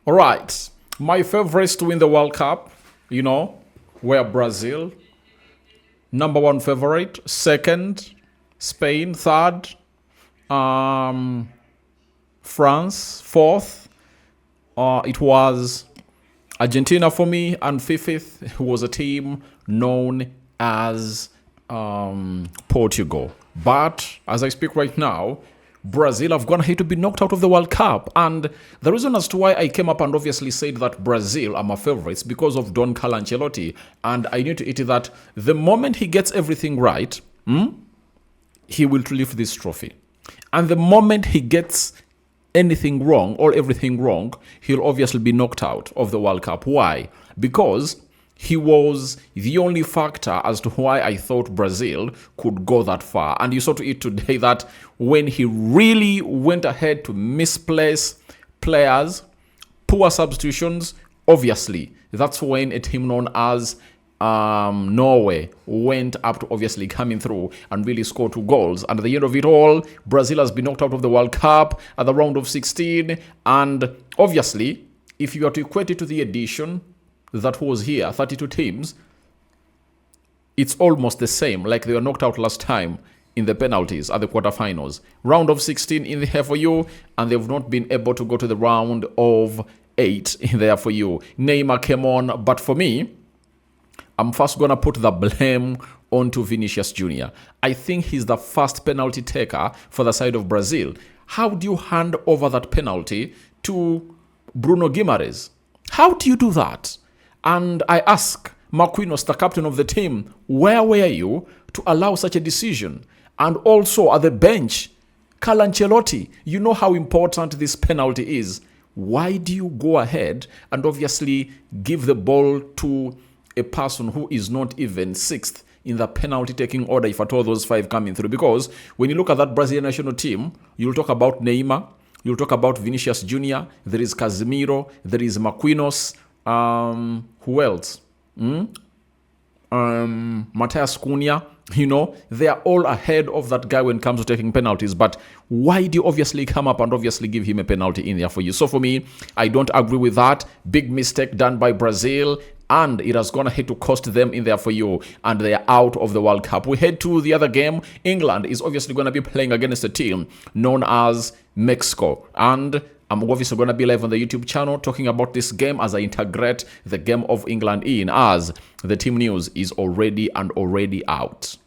All right. My favorites to win the World Cup, were Brazil, number one favorite. Second, Spain. Third, um, France. Fourth, it was Argentina for me. And fifth was a team known as Portugal. But as I speak right now, Brazil have gone ahead to be knocked out of the World Cup. And the reason as to why I came up and obviously said that Brazil are my favorites because of Don Carlo Ancelotti. And I need to eat that the moment he gets everything right, he will lift this trophy. And the moment he gets anything wrong or everything wrong, he'll obviously be knocked out of the World Cup. Why? Because he was the only factor as to why I thought Brazil could go that far. And you saw to it today that when he really went ahead to misplace players, poor substitutions, obviously, that's when a team known as Norway went up to obviously coming through and really score 2 goals. And at the end of it all, Brazil has been knocked out of the World Cup at the round of 16. And obviously, if you are to equate it to the edition that was here, 32 teams, it's almost the same. Like they were knocked out last time in the penalties at the quarterfinals. Round of 16 in there for you, and they've not been able to go to the round of 8 in there for you. Neymar came on, but for me, I'm first going to put the blame onto Vinicius Jr. I think he's the first penalty taker for the side of Brazil. How do you hand over that penalty to Bruno Guimaraes? How do you do that? And I ask Marquinhos, the captain of the team, where were you to allow such a decision? And also at the bench, Carlo Ancelotti, you know how important this penalty is. Why do you go ahead and obviously give the ball to a person who is not even 6th in the penalty taking order if at all those 5 coming through? Because when you look at that Brazilian national team, you'll talk about Neymar, you'll talk about Vinicius Jr., there is Casemiro, there is Marquinhos, who else? Matthias Cunha, they are all ahead of that guy when it comes to taking penalties. But why do you obviously come up and obviously give him a penalty in there for you? So for me, I don't agree with that. Big mistake done by Brazil, and it has gone ahead to cost them in there for you, and they are out of the World Cup. We head to the other game. England is obviously going to be playing against a team known as Mexico, and I'm obviously going to be live on the YouTube channel talking about this game as I integrate the game of England in, as the team news is already out.